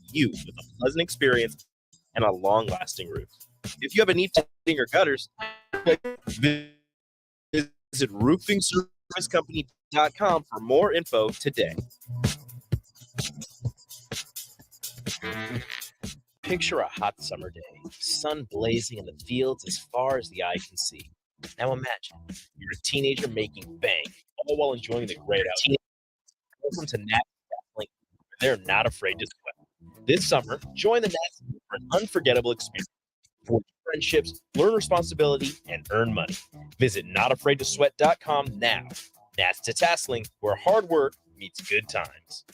you with a pleasant experience and a long-lasting roof. If you have a need to clean your gutters, visit roofingservicecompany.com for more info today. Picture a hot summer day, sun blazing in the fields as far as the eye can see. Now imagine you're a teenager making bank, all while enjoying the great outdoors. Welcome to Nats Link, where they're not afraid to sweat. This summer, join the Nats for an unforgettable experience. Forge friendships, learn responsibility, and earn money. Visit notafraidtosweat.com now. Nats to Tasling, where hard work meets good times.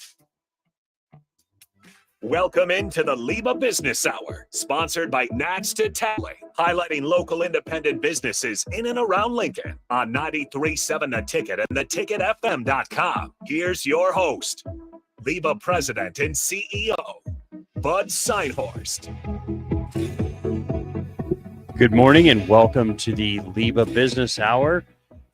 Welcome into the LIBA Business Hour, sponsored by Nats to Tasling, highlighting local independent businesses in and around Lincoln on 93.7 The Ticket and theticketfm.com. Here's your host, LIBA President and CEO, Bud Seinhorst. Good morning and welcome to the LIBA Business Hour.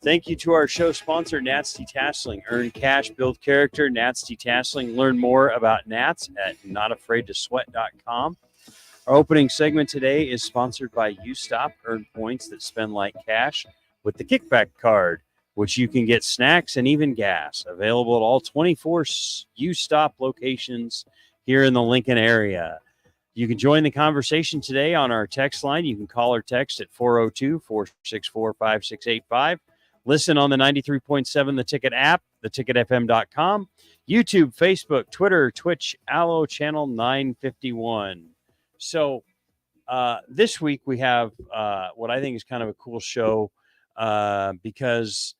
Thank you to our show sponsor, Nats to Tasling. Earn cash, build character, Nats to Tasling. Learn more about Nats at notafraidtosweat.com. Our opening segment today is sponsored by UStop. Earn points that spend like cash with the kickback card, which you can get snacks and even gas. Available at all 24 UStop locations here in the Lincoln area. You can join the conversation today on our text line. You can call or text at 402-464-5685. Listen on the 93.7 The Ticket app, theticketfm.com, YouTube, Facebook, Twitter, Twitch, Allo Channel 951. So this week we have what I think is kind of a cool show because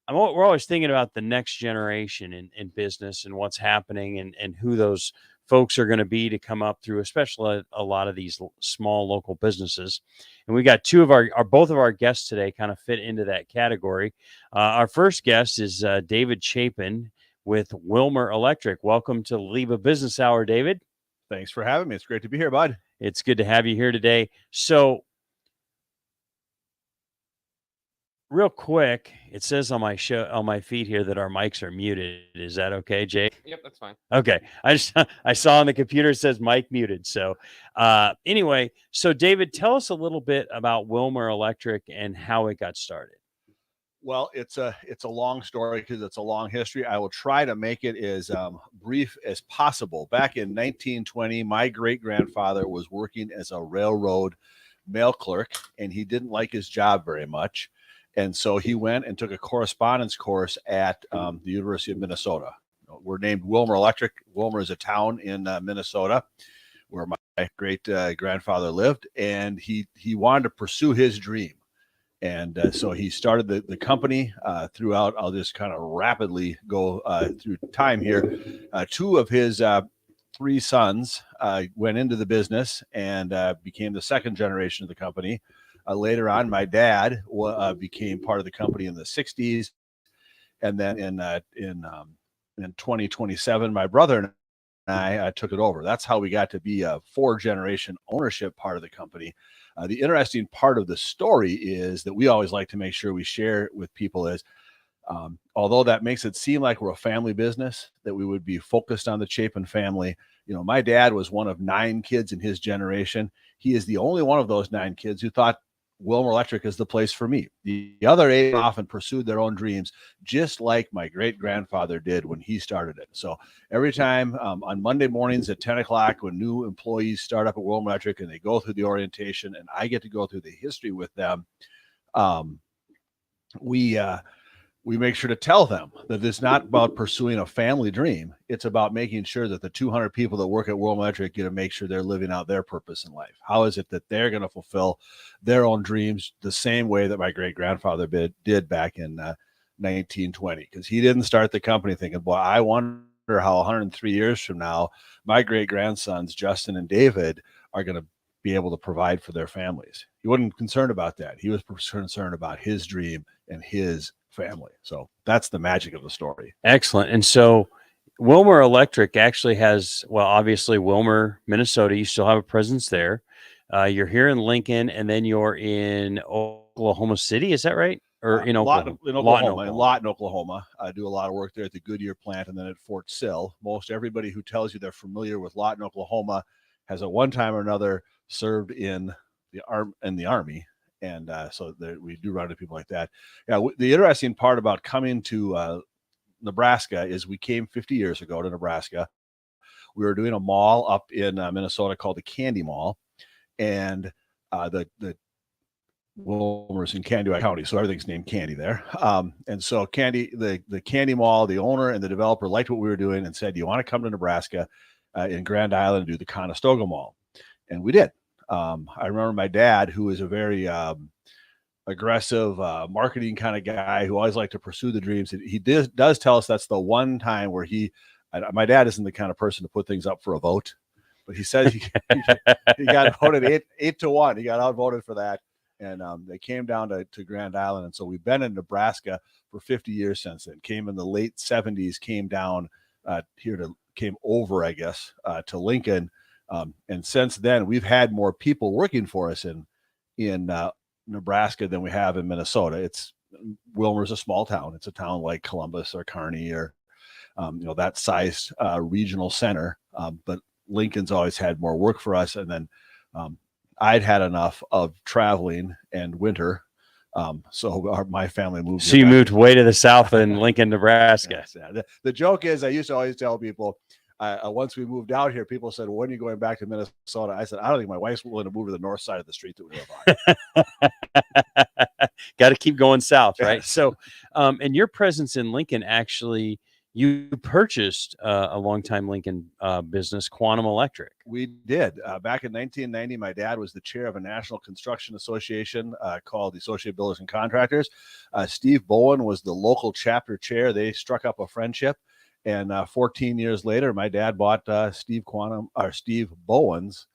we're always thinking about the next generation in business and what's happening and who those folks are going to be to come up through, especially a lot of these small local businesses. And we got both of our guests today kind of fit into that category. Our first guest is David Chapin with Wilmer Electric. Welcome to LIBA Business Hour, David. Thanks for having me. It's great to be here, bud. It's good to have you here today. So real quick, it says on my feed here that our mics are muted. Is that okay, Jay? Yep, that's fine. Okay. I saw on the computer it says mic muted. So anyway, so David, tell us a little bit about Wilmer Electric and how it got started. Well, it's a long story because it's a long history. I will try to make it as brief as possible. Back in 1920, my great-grandfather was working as a railroad mail clerk, and he didn't like his job very much. And so he went and took a correspondence course at the University of Minnesota. We're named Wilmer Electric. Wilmer is a town in Minnesota where my great grandfather lived, and he wanted to pursue his dream. And so he started the company throughout. I'll just kind of rapidly go through time here. Two of his three sons went into the business and became the second generation of the company. Later on, my dad became part of the company in the 60s. And then in 2027, my brother and I took it over. That's how we got to be a 4-generation ownership part of the company. The interesting part of the story is that we always like to make sure we share with people is, although that makes it seem like we're a family business, that we would be focused on the Chapin family. You know, my dad was one of 9 kids in his generation. He is the only one of those 9 kids who thought Wilmer Electric is the place for me. The other 8 often pursued their own dreams, just like my great-grandfather did when he started it. So every time on Monday mornings at 10 o'clock when new employees start up at Wilmer Electric and they go through the orientation and I get to go through the history with them, we make sure to tell them that it's not about pursuing a family dream. It's about making sure that the 200 people that work at Wilmer Electric get to make sure they're living out their purpose in life. How is it that they're going to fulfill their own dreams the same way that my great-grandfather did back in 1920? Because he didn't start the company thinking, boy, I wonder how 103 years from now, my great-grandsons, Justin and David, are going to be able to provide for their families. He wasn't concerned about that. He was concerned about his dream and his family. So that's the magic of the story. Excellent. And so Wilmer Electric actually has, well, obviously Wilmer, Minnesota, you still have a presence there. You're here in Lincoln, and then you're in Oklahoma City. Is that right? or in Oklahoma? Lot in Oklahoma. I do a lot of work there at the Goodyear plant and then at Fort Sill. Most everybody who tells you they're familiar with Lawton, Oklahoma, has at one time or another served in the Army, and so we do run into people like that. Yeah, the interesting part about coming to Nebraska is we came 50 years ago to Nebraska. We were doing a mall up in Minnesota called the Candy Mall, and the Wilmer's in Candy County, so everything's named Candy there. And so the Candy Mall, the owner and the developer liked what we were doing and said, "Do you want to come to Nebraska in Grand Island and do the Conestoga Mall?" And we did. I remember my dad, who was a very aggressive marketing kind of guy who always liked to pursue the dreams. He does tell us that's the one time where my dad isn't the kind of person to put things up for a vote, but he says he got voted 8-1. He got outvoted for that. And they came down to Grand Island. And so we've been in Nebraska for 50 years since then. Came in the late 70s, came down came over, I guess, to Lincoln. And since then, we've had more people working for us in Nebraska than we have in Minnesota. Wilmer's a small town. It's a town like Columbus or Kearney or, that size regional center. But Lincoln's always had more work for us. And then I'd had enough of traveling and winter. So my family moved. So you moved way to the south in Lincoln, Nebraska. Yes, yeah. The joke is I used to always tell people, once we moved out here, people said, "When are you going back to Minnesota?" I said, "I don't think my wife's willing to move to the north side of the street that we live on." Got to keep going south, right? So, and your presence in Lincoln, actually, you purchased a longtime Lincoln business, Quantum Electric. We did. Back in 1990, my dad was the chair of a national construction association called the Associated Builders and Contractors. Steve Bowen was the local chapter chair. They struck up a friendship. And 14 years later, my dad bought Steve Bowen's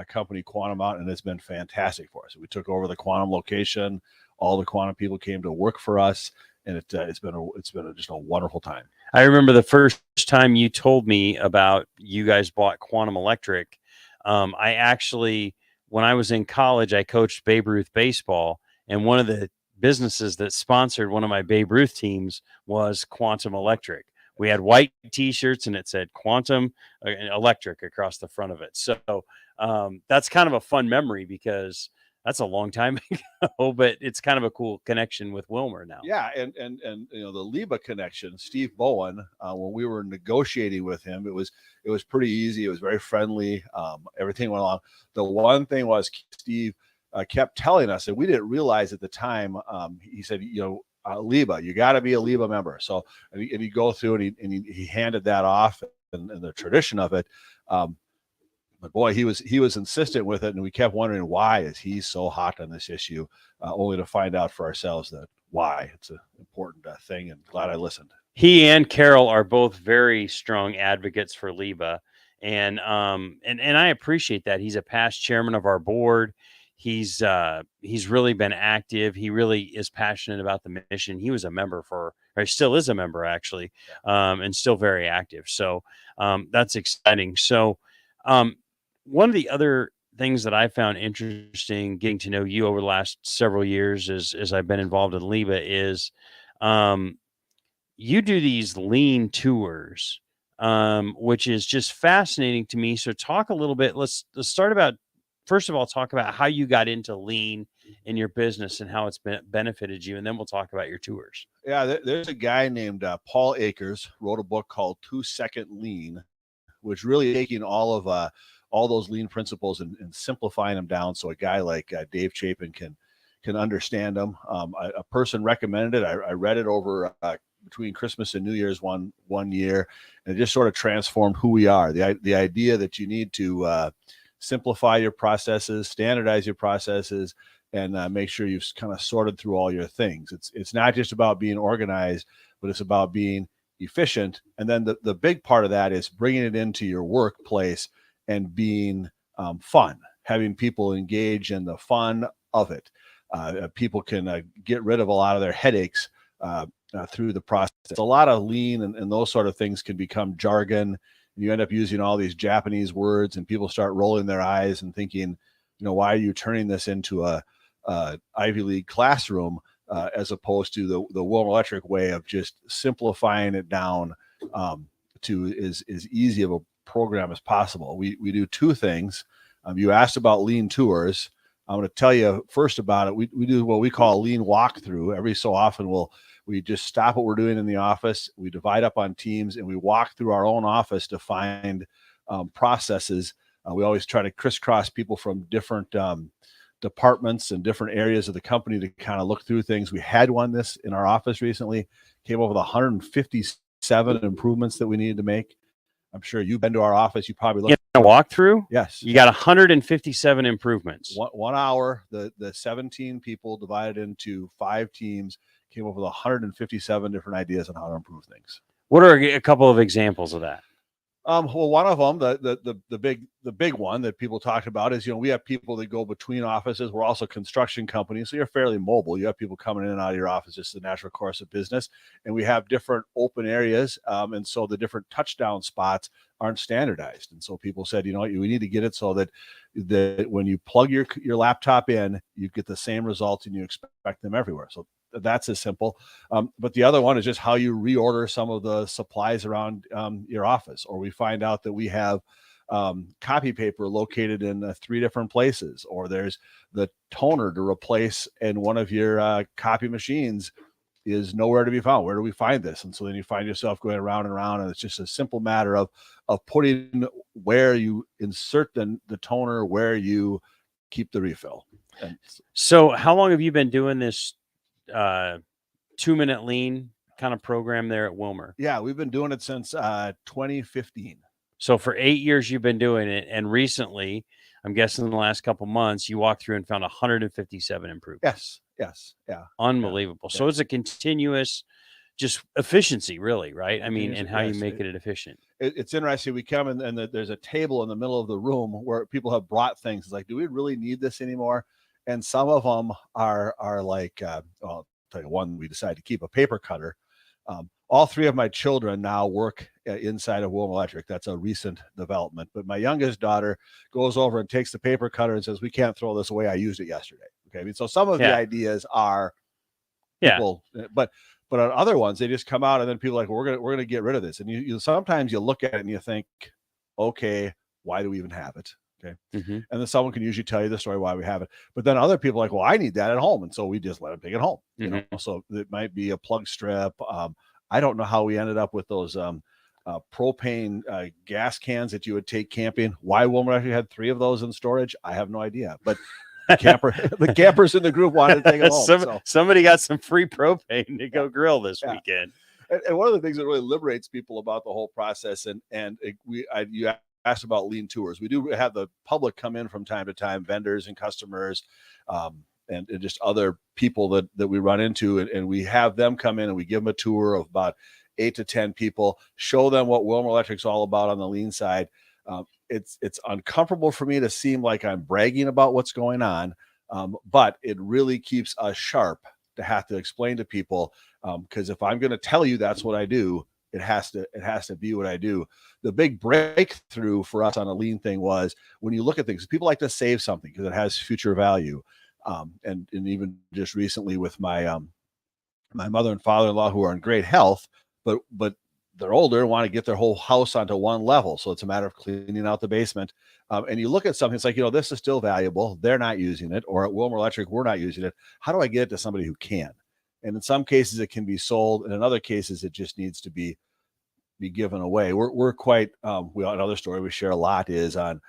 company, Quantum, out, and it's been fantastic for us. We took over the Quantum location. All the Quantum people came to work for us, and it's been just a wonderful time. I remember the first time you told me about you guys bought Quantum Electric. I actually, when I was in college, I coached Babe Ruth baseball, and one of the businesses that sponsored one of my Babe Ruth teams was Quantum Electric. We had white T-shirts and it said Quantum Electric across the front of it. So that's kind of a fun memory because that's a long time ago, but it's kind of a cool connection with Wilmer now. Yeah, and the LIBA connection, Steve Bowen, when we were negotiating with him, it was pretty easy. It was very friendly. Everything went along. The one thing was Steve kept telling us, and we didn't realize at the time. He said, LIBA, you got to be a LIBA member. So, and he'd go through and he handed that off and the tradition of it. But boy, he was insistent with it. And we kept wondering, why is he so hot on this issue? Only to find out for ourselves that why. It's an important thing, and glad I listened. He and Carol are both very strong advocates for LIBA. And I appreciate that. He's a past chairman of our board. He's really been active. He really is passionate about the mission. He was a member or still is a member actually, and still very active. So that's exciting. So one of the other things that I found interesting getting to know you over the last several years as I've been involved in LIBA is you do these lean tours, which is just fascinating to me. So talk a little bit. Let's start about, first of all, talk about how you got into lean in your business and how it's benefited you. And then we'll talk about your tours. Yeah, there's a guy named Paul Akers, wrote a book called 2 Second Lean, which really taking all those lean principles and simplifying them down so a guy like Dave Chapin can understand them. A person recommended it. I read it over between Christmas and New Year's one year, and it just sort of transformed who we are. The idea that you need to simplify your processes, standardize your processes, and make sure you've kind of sorted through all your things. It's not just about being organized, but it's about being efficient. And then the big part of that is bringing it into your workplace and being fun, having people engage in the fun of it. People can get rid of a lot of their headaches through the process. A lot of lean and those sort of things can become jargon. You end up using all these Japanese words and people start rolling their eyes and thinking, why are you turning this into a Ivy League classroom? as opposed to the Wilmer Electric way of just simplifying it down to as easy of a program as possible. We do two things. You asked about lean tours. I'm going to tell you first about it. We do what we call a lean walkthrough. Every so often we just stop what we're doing in the office. We divide up on teams and we walk through our own office to find processes. We always try to crisscross people from different departments and different areas of the company to kind of look through things. We had this in our office recently, came up with 157 improvements that we needed to make. I'm sure you've been to our office. You probably looked in a walkthrough. Yes. You got 157 improvements. 1 hour, the 17 people divided into 5 teams came up with 157 different ideas on how to improve things. What are a couple of examples of that? Well, one of them, the big one that people talked about is, we have people that go between offices. We're also a construction company, so you're fairly mobile. You have people coming in and out of your office, just the natural course of business. And we have different open areas, and so the different touchdown spots aren't standardized. And so people said, we need to get it so that when you plug your laptop in, you get the same results and you expect them everywhere. So that's as simple. But the other one is just how you reorder some of the supplies around your office. Or we find out that we have copy paper located in 3 different places, or there's the toner to replace in one of your copy machines is nowhere to be found. Where do we find this? And so then you find yourself going around and around, and it's just a simple matter of putting where you insert the toner, where you keep the refill. And so how long have you been doing this 2-minute lean kind of program there at Wilmer? Yeah, we've been doing it since 2015. So for 8 years you've been doing it, and recently, I'm guessing in the last couple months, you walked through and found 157 improvements. Yes, yeah, unbelievable. Yeah. So it's a continuous, just efficiency, really, right? I mean, and how you make it efficient. It's interesting. We come in and there's a table in the middle of the room where people have brought things. It's like, do we really need this anymore? And some of them are like, I'll tell you one, we decided to keep a paper cutter. All 3 of my children now work inside of Wilmer Electric. That's a recent development. But my youngest daughter goes over and takes the paper cutter and says, we can't throw this away. I used it yesterday. Okay. I mean, so some of the ideas are people, but on other ones, they just come out and then people are like, we're going to get rid of this. And you sometimes you look at it and you think, okay, why do we even have it? Okay. Mm-hmm. And then someone can usually tell you the story why we have it. But then other people are like, well, I need that at home. And so we just let them take it home. Mm-hmm. So it might be a plug strip. I don't know how we ended up with those propane gas cans that you would take camping. Why Wilmer actually had 3 of those in storage, I have no idea. But the campers in the group wanted to take it home. Somebody got some free propane to go grill this weekend. And one of the things that really liberates people about the whole process, you asked about lean tours. We do have the public come in from time to time, vendors and customers, and just other people that we run into, and we have them come in and we give them a tour of about 8 to 10 people, show them what Wilmer Electric's all about on the lean side. It's uncomfortable for me to seem like I'm bragging about what's going on, but it really keeps us sharp to have to explain to people, because if I'm going to tell you that's what I do, it has to be what I do. The big breakthrough for us on a lean thing was when you look at things, people like to save something because it has future value. And even just recently with my my mother and father-in-law, who are in great health, but they're older and want to get their whole house onto one level. So it's a matter of cleaning out the basement. And you look at something, it's like, this is still valuable. They're not using it. Or at Wilmer Electric, we're not using it. How do I get it to somebody who can? And in some cases it can be sold. And in other cases, it just needs to be given away. We're quite, another story we share a lot is on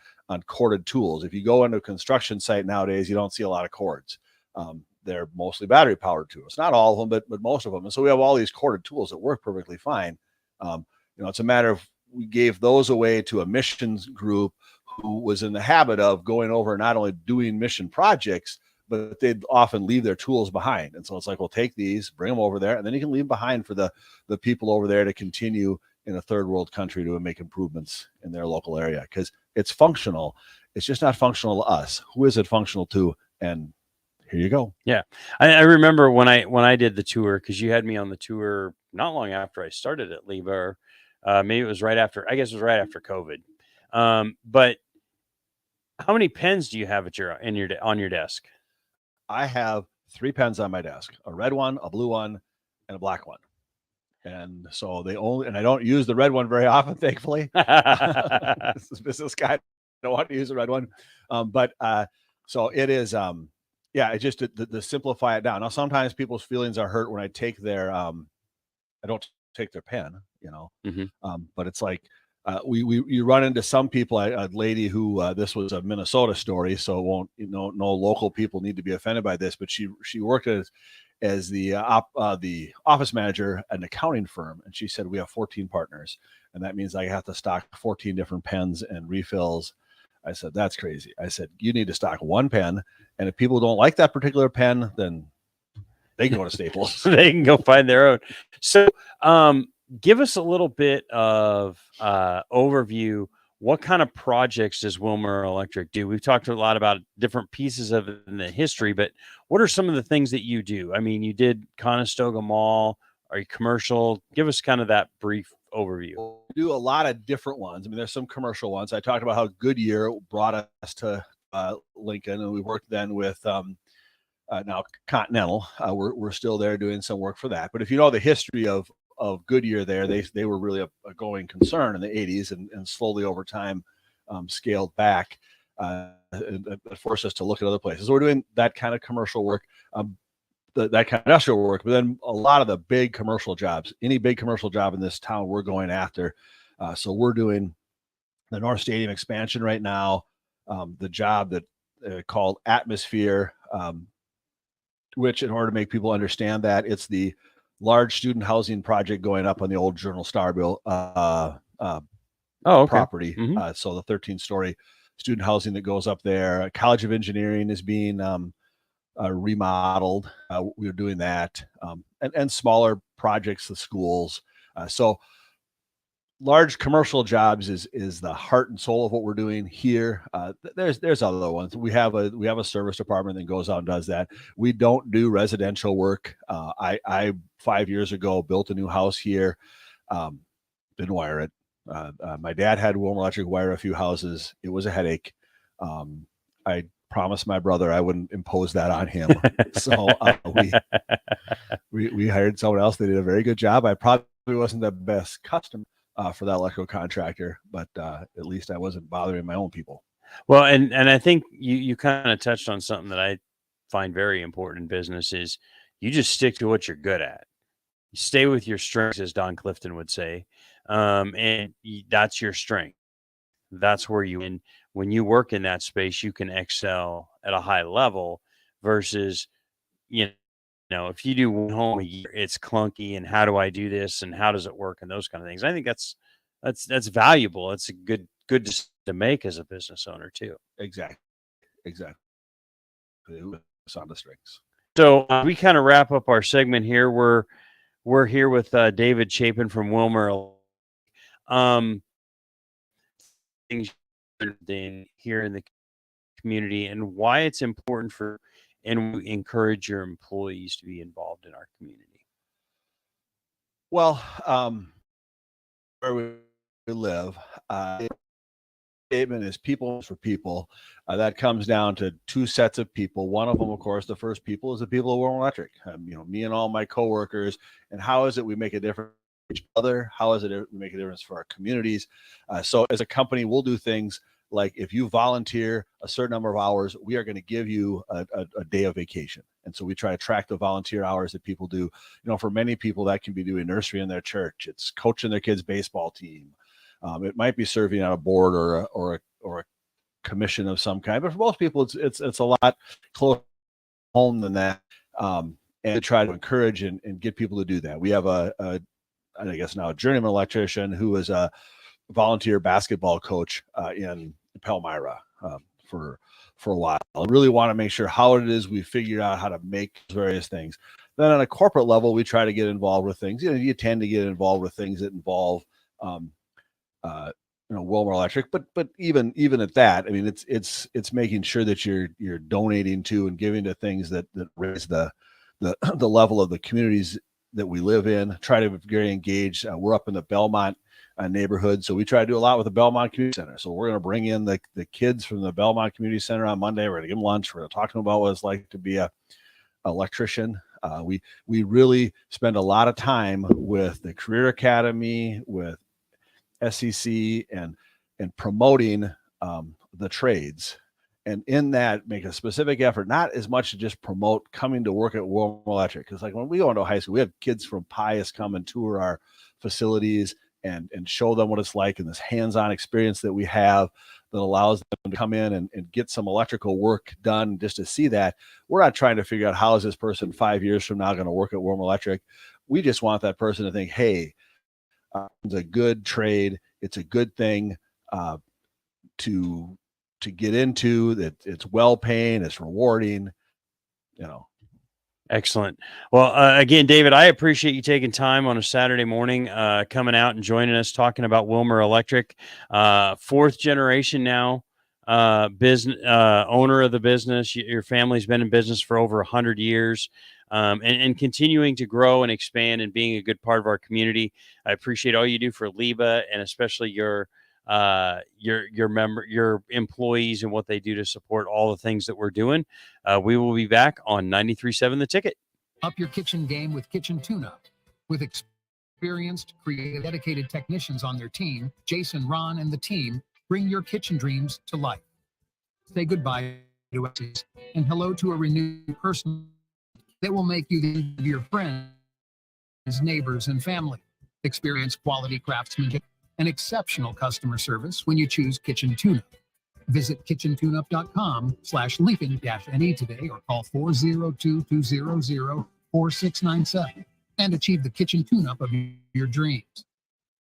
corded tools. If you go into a construction site nowadays, you don't see a lot of cords. They're mostly battery powered tools, not all of them, but most of them. And so we have all these corded tools that work perfectly fine. It's a matter of, we gave those away to a missions group who was in the habit of going over, not only doing mission projects, but they'd often leave their tools behind. And so it's like, well, take these, bring them over there, and then you can leave behind for the people over there to continue in a third world country to make improvements in their local area, because it's functional. It's just not functional to us. Who is it functional to? And here you go. Yeah. I remember when I did the tour, because you had me on the tour not long after I started at LIBA, maybe it was right after, I guess it was right after COVID. But how many pens do you have on your desk? I have 3 pens on my desk, a red one, a blue one, and a black one. And so I don't use the red one very often, thankfully. This is business guy. I don't want to use the red one. So it is, it's just to simplify it down. Now, sometimes people's feelings are hurt when I take I don't take their pen, but it's like, you run into some people, a lady who, this was a Minnesota story, so it won't, no local people need to be offended by this, but she worked as the office manager at an accounting firm. And she said, we have 14 partners. And that means I have to stock 14 different pens and refills. I said, that's crazy. I said, you need to stock one pen. And if people don't like that particular pen, then they can go to Staples. They can go find their own. So give us a little bit of overview. What kind of projects does Wilmer Electric do? We've talked a lot about different pieces of it in the history, but what are some of the things that you do? I mean, you did Conestoga Mall. Are you commercial? Give us kind of that brief overview. We do a lot of different ones. I mean, there's some commercial ones. I talked about how Goodyear brought us to Lincoln, and we worked then with now Continental. We're still there doing some work for that. But if you know the history of Goodyear there, they were really a going concern in the 80s and slowly over time scaled back and forced us to look at other places. So we're doing that kind of commercial work, that kind of industrial work, but then a lot of the big commercial jobs, any big commercial job in this town, we're going after. So we're doing the North Stadium expansion right now, the job that called Atmosphere, which, in order to make people understand that, it's the large student housing project going up on the old Journal Star property. Mm-hmm. So the 13-story student housing that goes up there. College of Engineering is being remodeled. We're doing that, and smaller projects, the schools. So large commercial jobs is the heart and soul of what we're doing here. There's other ones. We have a service department that goes out and does that. We don't do residential work. I 5 years ago built a new house here. Didn't wire it. My dad had Wilmer Electric wire a few houses. It was a headache. I promised my brother I wouldn't impose that on him. So we hired someone else. They did a very good job. I probably wasn't the best customer for that electrical contractor, but at least I wasn't bothering my own people. Well, and I think you kind of touched on something that I find very important in business is you just stick to what you're good at. You stay with your strengths, as Don Clifton would say, and that's your strength. That's where and when you work in that space, you can excel at a high level versus, if you do one home a year, it's clunky. And how do I do this? And how does it work? And those kind of things. I think that's valuable. It's a good to make as a business owner too. Exactly. It's on the strings. So we kind of wrap up our segment here. We're here with David Chapin from Wilmer. Things here in the community and why it's important and we encourage your employees to be involved in our community. Well, where we live, statement is people for people. That comes down to two sets of people. One of them, of course, the first people is the people of Wilmer Electric. Me and all my coworkers. And how is it we make a difference for each other? How is it we make a difference for our communities? So as a company, we'll do things like if you volunteer a certain number of hours, we are going to give you a day of vacation. And so we try to track the volunteer hours that people do. For many people, that can be doing nursery in their church. It's coaching their kids' baseball team. It might be serving on a board or a commission of some kind. But for most people, it's a lot closer home than that. And to try to encourage and get people to do that. We have I guess now a journeyman electrician who is a volunteer basketball coach in Palmyra for a while. I really want to make sure how it is we figure out how to make various things. Then on a corporate level, we try to get involved with things. You tend to get involved with things that involve Wilmer Electric, but even at that, I mean, it's making sure that you're donating to and giving to things that raise the level of the communities that we live in. Try to be very engaged. We're up in the Belmont neighborhood, so we try to do a lot with the Belmont Community Center. So we're going to bring in the kids from the Belmont Community Center on Monday. We're going to give them lunch. We're going to talk to them about what it's like to be a electrician. We really spend a lot of time with the Career Academy, with SEC, and promoting the trades. And in that, make a specific effort, not as much to just promote coming to work at Wilmer Electric. Because like when we go into high school, we have kids from Pius come and tour our facilities and show them what it's like, and this hands-on experience that we have that allows them to come in and get some electrical work done. Just to see that, we're not trying to figure out how is this person 5 years from now going to work at Wilmer Electric. We just want that person to think, hey, it's a good trade. It's a good thing to get into, that it's well paying, it's rewarding, Excellent. Well, again, David, I appreciate you taking time on a Saturday morning, coming out and joining us, talking about Wilmer Electric, fourth generation now, business owner of the business. Your family's been in business for over 100 years, and continuing to grow and expand and being a good part of our community. I appreciate all you do for LIBA, and especially your employees and what they do to support all the things that we're doing. We will be back on 93.7 The Ticket. Up your kitchen game with Kitchen Tune-Up. With experienced, creative, dedicated technicians on their team, Jason, Ron, and the team bring your kitchen dreams to life. Say goodbye to exes and hello to a renewed person that will make you the end of your friends, neighbors, and family. Experience quality craftsmanship and exceptional customer service when you choose Kitchen Tune-Up. Visit kitchentuneup.com/Lincoln-NE today, or call 402-200-4697 and achieve the kitchen tune-up of your dreams.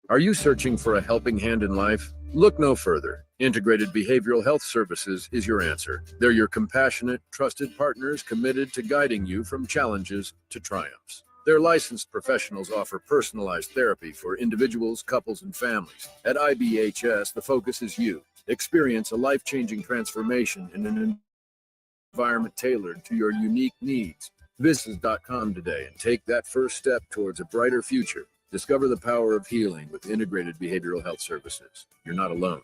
Are you searching for a helping hand in life? Look no further. Integrated Behavioral Health Services is your answer. They're your compassionate, trusted partners committed to guiding you from challenges to triumphs. Their licensed professionals offer personalized therapy for individuals, couples, and families. At IBHS, the focus is you. Experience a life-changing transformation in an environment tailored to your unique needs. Visit .com today and take that first step towards a brighter future. Discover the power of healing with Integrated Behavioral Health Services. You're not alone.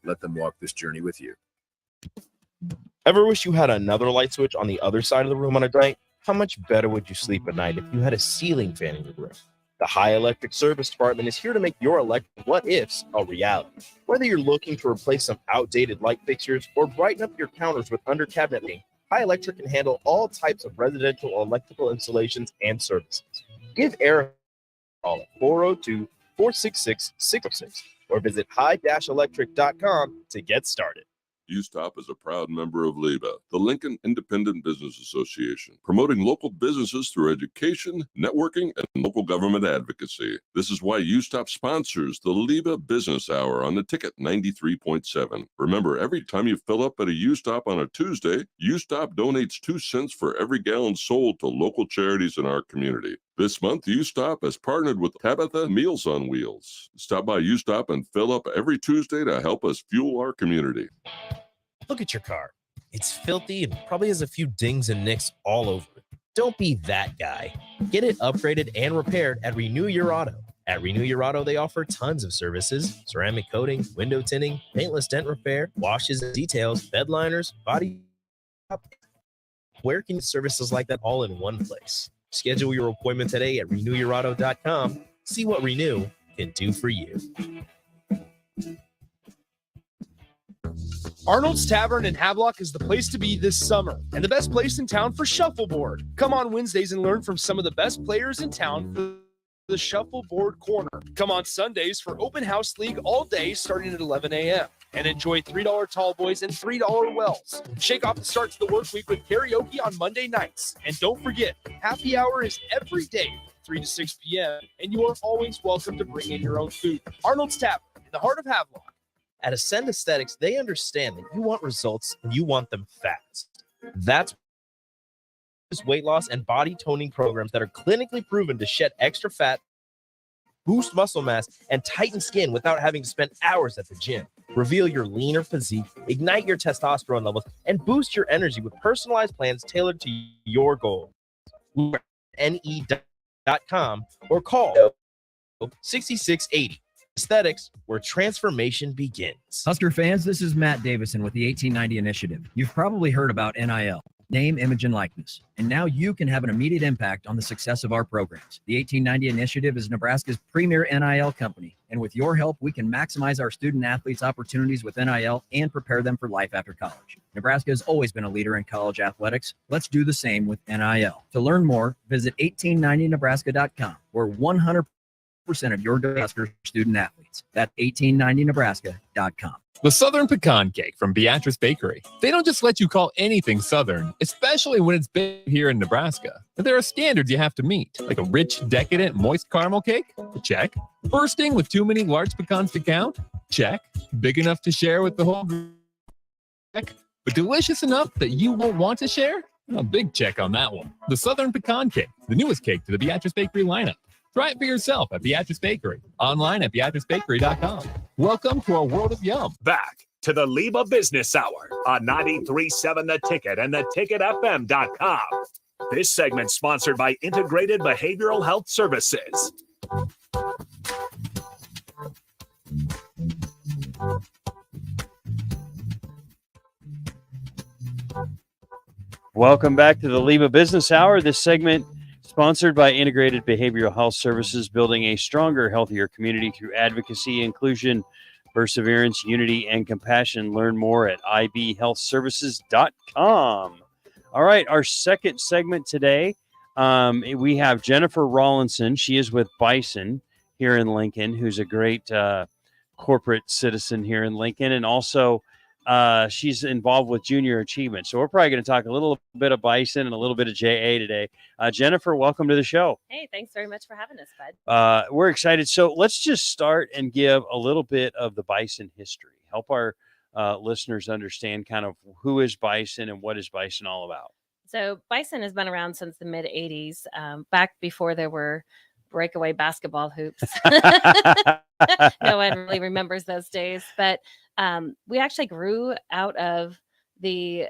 Let them walk this journey with you. Ever wish you had another light switch on the other side of the room on a night? How much better would you sleep at night if you had a ceiling fan in your room? The High Electric Service Department is here to make your electric what-ifs a reality. Whether you're looking to replace some outdated light fixtures or brighten up your counters with under-cabinet lighting, High Electric can handle all types of residential electrical installations and services. Give Eric a call at 402-466-606 or visit high-electric.com to get started. USTOP is a proud member of LIBA, the Lincoln Independent Business Association, promoting local businesses through education, networking, and local government advocacy. This is why USTOP sponsors the LIBA Business Hour on the Ticket 93.7. Remember, every time you fill up at a USTOP on a Tuesday, USTOP donates 2 cents for every gallon sold to local charities in our community. This month, USTOP has partnered with Tabitha Meals on Wheels. Stop by USTOP and fill up every Tuesday to help us fuel our community. Look at your car. It's filthy and probably has a few dings and nicks all over it. Don't be that guy. Get it upgraded and repaired at Renew Your Auto. At Renew Your Auto, they offer tons of services: ceramic coating, window tinting, paintless dent repair, washes and details, bed liners, body. Where can services like that all in one place? Schedule your appointment today at renewyourauto.com. See what Renew can do for you. Arnold's Tavern in Havelock is the place to be this summer, and the best place in town for shuffleboard. Come on Wednesdays and learn from some of the best players in town for the Shuffleboard Corner. Come on Sundays for Open House League all day starting at 11 a.m. and enjoy $3 tall boys and $3 wells. Shake off the start to the work week with karaoke on Monday nights. And don't forget, happy hour is every day from 3 to 6 p.m. and you are always welcome to bring in your own food. Arnold's Tavern in the heart of Havelock. At Ascend Aesthetics, they understand that you want results and you want them fast. That's weight loss and body toning programs that are clinically proven to shed extra fat, boost muscle mass, and tighten skin without having to spend hours at the gym. Reveal your leaner physique, ignite your testosterone levels, and boost your energy with personalized plans tailored to your goals. NE.com or call 6680. Aesthetics, where transformation begins. Husker fans, this is Matt Davison with the 1890 Initiative. You've probably heard about NIL. name, image, and likeness. And now you can have an immediate impact on the success of our programs. The 1890 Initiative is Nebraska's premier NIL company. And with your help, we can maximize our student athletes' opportunities with NIL and prepare them for life after college. Nebraska has always been a leader in college athletics. Let's do the same with NIL. To learn more, visit 1890nebraska.com, where 100% of your Nebraska student athletes. That's 1890nebraska.com. The Southern Pecan Cake from Beatrice Bakery. They don't just let you call anything Southern, especially when it's baked here in Nebraska. But there are standards you have to meet, like a rich, decadent, moist caramel cake? Check. Bursting with too many large pecans to count? Check. Big enough to share with the whole group? Check. But delicious enough that you won't want to share? A big check on that one. The Southern Pecan Cake, the newest cake to the Beatrice Bakery lineup. Try it for yourself at Beatrice Bakery, online at beatricebakery.com. Welcome to our world of yum. Back to the LIBA Business Hour on 93.7 The Ticket and theticketfm.com. This segment sponsored by Integrated Behavioral Health Services. Welcome back to the LIBA Business Hour. This segment sponsored by Integrated Behavioral Health Services, building a stronger, healthier community through advocacy, inclusion, perseverance, unity, and compassion. Learn more at ibhealthservices.com. All right, our second segment today, we have Jennifer Rawlinson. She is with Bison here in Lincoln, who's a great corporate citizen here in Lincoln, and also she's involved with Junior Achievement. So we're probably going to talk a little bit of Bison and a little bit of JA today. Jennifer, welcome to the show. Hey, thanks very much for having us, Bud. We're excited. So let's just start and give a little bit of the Bison history. Help our listeners understand kind of who is Bison and what is Bison all about. So Bison has been around since the mid 80s, back before there were breakaway basketball hoops. No one really remembers those days, but we actually grew out of the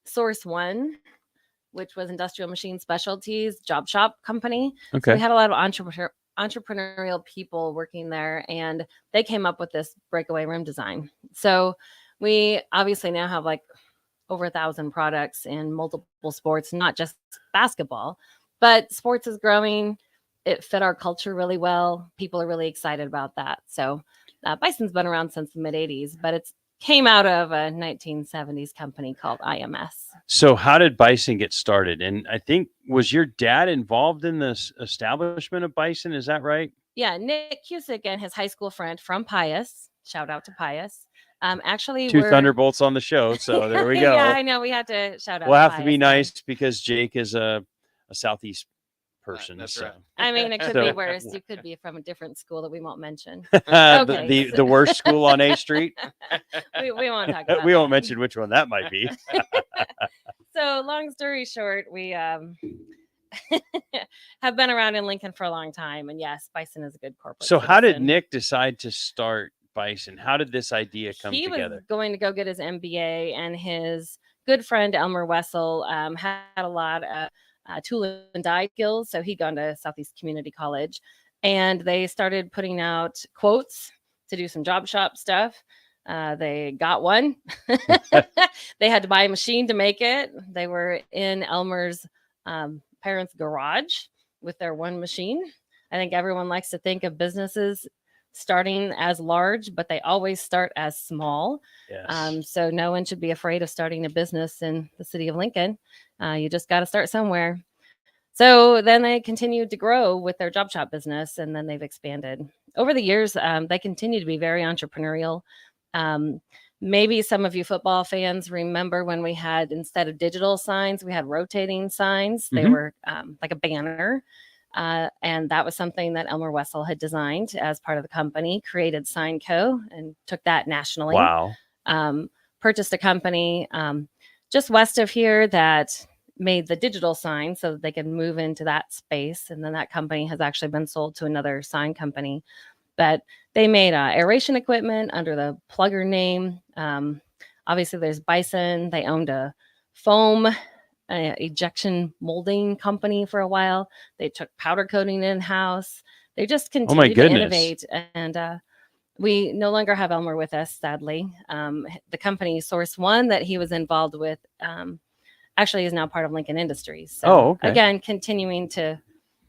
Source One, which was Industrial Machine Specialties job shop company. Okay. So we had a lot of entrepreneurial people working there, and they came up with this breakaway rim design. So we obviously now have like over 1,000 products in multiple sports, not just basketball, but sports is growing. It fit our culture really well. People are really excited about that. So Bison's been around since the mid 80s, but it's came out of a 1970s company called IMS. So how did Bison get started? And I think, was your dad involved in this establishment of Bison? Is that right? Yeah, Nick Cusick and his high school friend from Pius. Shout out to Pius. Actually, Two Thunderbolts on the show. So there we go. Yeah, I know. We had to shout out. We'll have Pius to be nice because Jake is a Southeast person. That's so. right. I mean, it could So- be worse. You could be from a different school that we won't mention. The worst school on A Street. We won't talk about We won't that. mention which one that might be. So long story short, we have been around in Lincoln for a long time. And yes, Bison is a good corporate. So how did citizen. Nick decide to start Bison? How did this idea come He together? was going to go get his MBA, and his good friend Elmer Wessel had a lot of tool and die skills. So he'd gone to Southeast Community College, and they started putting out quotes to do some job shop stuff. They got one. They had to buy a machine to make it. They were in Elmer's parents' garage with their one machine. I think everyone likes to think of businesses starting as large, but they always start as small. Yes. So no one should be afraid of starting a business in the city of Lincoln. You just got to start somewhere. So then they continued to grow with their job shop business, and then they've expanded. Over the years, they continue to be very entrepreneurial. Maybe some of you football fans remember when we had, instead of digital signs, we had rotating signs. They were like a banner. And that was something that Elmer Wessel had designed as part of the company, created Sign Co. and took that nationally. Wow. Purchased a company just west of here that made the digital sign so that they could move into that space. And then that company has actually been sold to another sign company. But they made aeration equipment under the Plugger name. Obviously, there's Bison. They owned a foam ejection molding company for a while. They took powder coating in-house. They just continued to innovate. And we no longer have Elmer with us, sadly. The company Source One that he was involved with actually is now part of Lincoln Industries. So Oh, okay. again, continuing to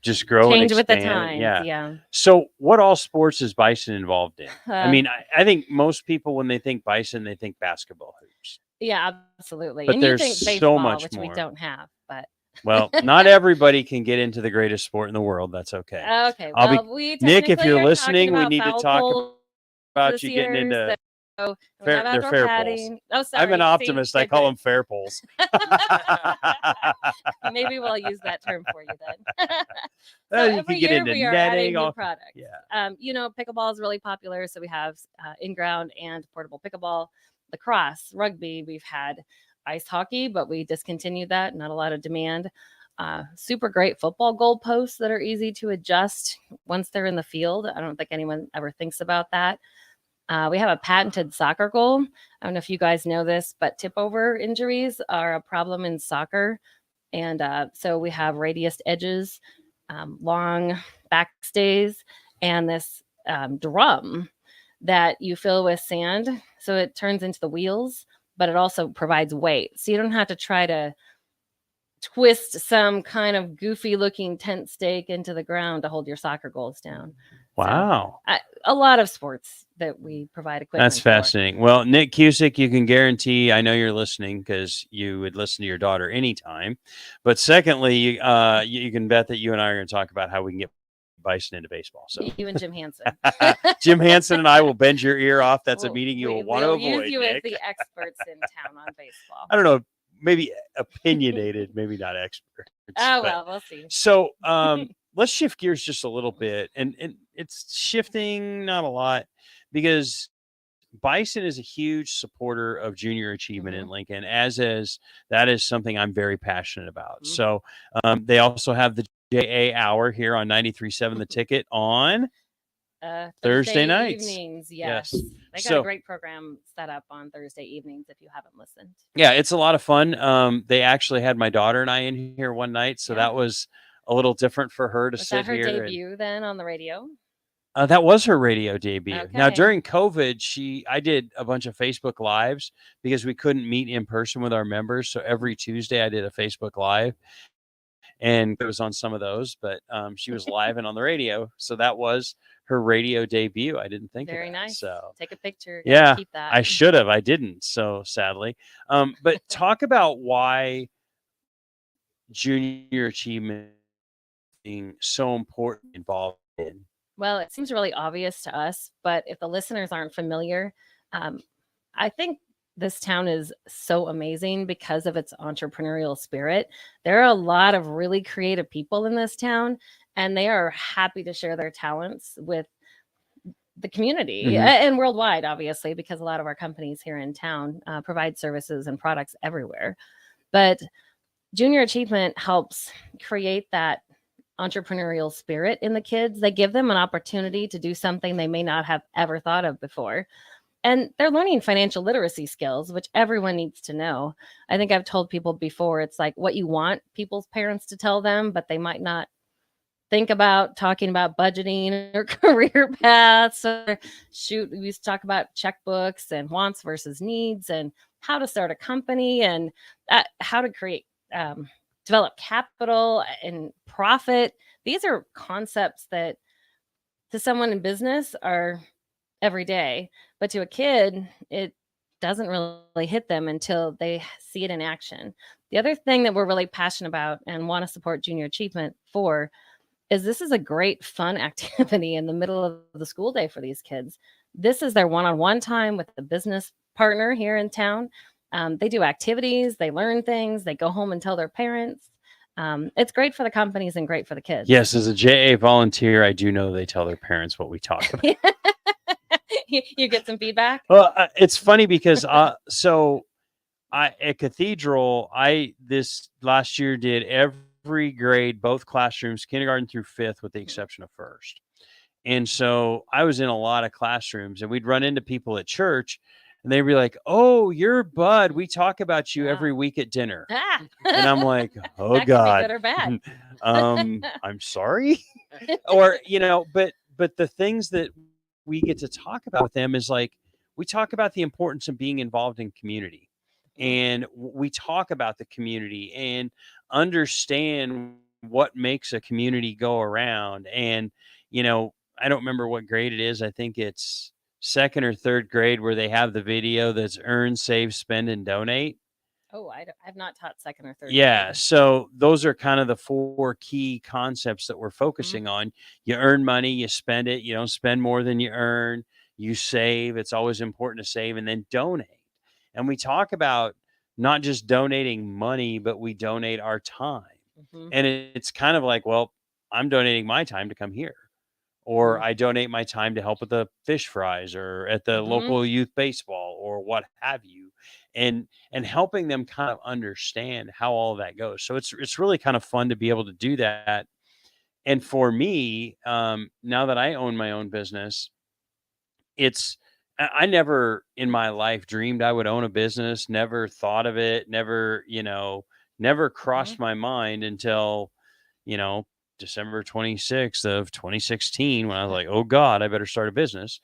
Just grow and change with the expand. times. Yeah. So what all sports is Bison involved in? I mean, I think most people, when they think Bison, they think basketball hoops. Yeah, absolutely. But And you there's think so baseball, much which we more. don't have, but Well, not everybody can get into the greatest sport in the world. That's okay. okay. I'll be Well, we Nick, if technically you're are talking listening, we about need to foul talk poles about this you getting year. into So we have they're outdoor fair padding. poles. Oh, sorry. I'm an See? optimist. I Good, call good. them fair poles. Maybe we'll use that term for you then. So You every can get year into we are adding netting. new products. Yeah. You know, pickleball is really popular, so we have in-ground and portable pickleball. Lacrosse, rugby, we've had ice hockey, but we discontinued that. Not a lot of demand. Super great football goalposts that are easy to adjust once they're in the field. I don't think anyone ever thinks about that. We have a patented soccer goal. I don't know if you guys know this, but tip over injuries are a problem in soccer. And so we have radiused edges, long backstays, and this drum that you fill with sand. So it turns into the wheels, but it also provides weight. So you don't have to try to twist some kind of goofy looking tent stake into the ground to hold your soccer goals down. Wow. So, a lot of sports that we provide equipment. That's fascinating. Well, Nick Cusick, you can guarantee, I know you're listening because you would listen to your daughter anytime. But secondly, you can bet that you and I are going to talk about how we can get Bison into baseball. So you and Jim Hansen. Jim Hansen and I will bend your ear off. That's a meeting you will want to avoid. Use you Nick. as the experts in town on baseball. I don't know, maybe opinionated, maybe not experts. Oh, well, we'll see. So let's shift gears just a little bit. And it's shifting not a lot because Bison is a huge supporter of junior achievement in Lincoln, that is something I'm very passionate about. So they also have the JA Hour here on 93.7 The Ticket on Thursday nights. Evenings, yes. They got a great program set up on Thursday evenings if you haven't listened. Yeah, it's a lot of fun. They actually had my daughter and I in here one night, so that was a little different for her to sit here. Was that her debut then on the radio? That was her radio debut. Okay. Now, during COVID, I did a bunch of Facebook Lives because we couldn't meet in person with our members. So every Tuesday I did a Facebook Live, and it was on some of those, but she was live and on the radio. So that was her radio debut. I didn't think Very of that. nice. So take a picture. Yeah, keep that. I should have. I didn't. So sadly, but talk about why junior achievement being so important involved in. Well, it seems really obvious to us, but if the listeners aren't familiar, I think this town is so amazing because of its entrepreneurial spirit. There are a lot of really creative people in this town, and they are happy to share their talents with the community and worldwide, obviously, because a lot of our companies here in town provide services and products everywhere. But junior achievement helps create that entrepreneurial spirit in the kids. They give them an opportunity to do something they may not have ever thought of before. And they're learning financial literacy skills, which everyone needs to know. I think I've told people before, it's like what you want people's parents to tell them, but they might not think about talking about budgeting or career paths. Or we used to talk about checkbooks and wants versus needs and how to start a company and how to create develop capital and profit. These are concepts that to someone in business are every day, but to a kid, it doesn't really hit them until they see it in action. The other thing that we're really passionate about and want to support junior achievement for is this is a great fun activity in the middle of the school day for these kids. This is their one-on-one time with a business partner here in town. They do activities, they learn things, they go home and tell their parents. It's great for the companies and great for the kids. Yes, as a JA volunteer, I do know they tell their parents what we talk about. You get some feedback? Well, it's funny because at Cathedral, this last year did every grade, both classrooms, kindergarten through 5th, with the exception of 1st. And so I was in a lot of classrooms, and we'd run into people at church, and they'd be like, "Oh, you're Bud. We talk about you every week at dinner." And I'm like, "Oh that God, could be good or bad." I'm sorry, or but the things that we get to talk about with them is like we talk about the importance of being involved in community. and we talk about the community and understand what makes a community go around. And, I don't remember what grade it is. I think it's second or third grade where they have the video that's earn, save, spend, and donate. Oh, I've not taught second or third Yeah. grade. So those are kind of the 4 key concepts that we're Mhm. focusing on. You earn money, you spend it, you don't spend more than you earn, you save. It's always important to save, and then donate. And we talk about not just donating money, but we donate our time. Mhm. And it's kind of like, well, I'm donating my time to come here, or Mhm. I donate my time to help with the fish fries or at the Mhm. local youth baseball or what have you. And helping them kind of understand how all of that goes. So it's really kind of fun to be able to do that. And for me, now that I own my own business, it's I never in my life dreamed I would own a business, never thought of it, never crossed Mhm. my mind until, you know, December 26th of 2016 when I was like, "Oh God, I better start a business."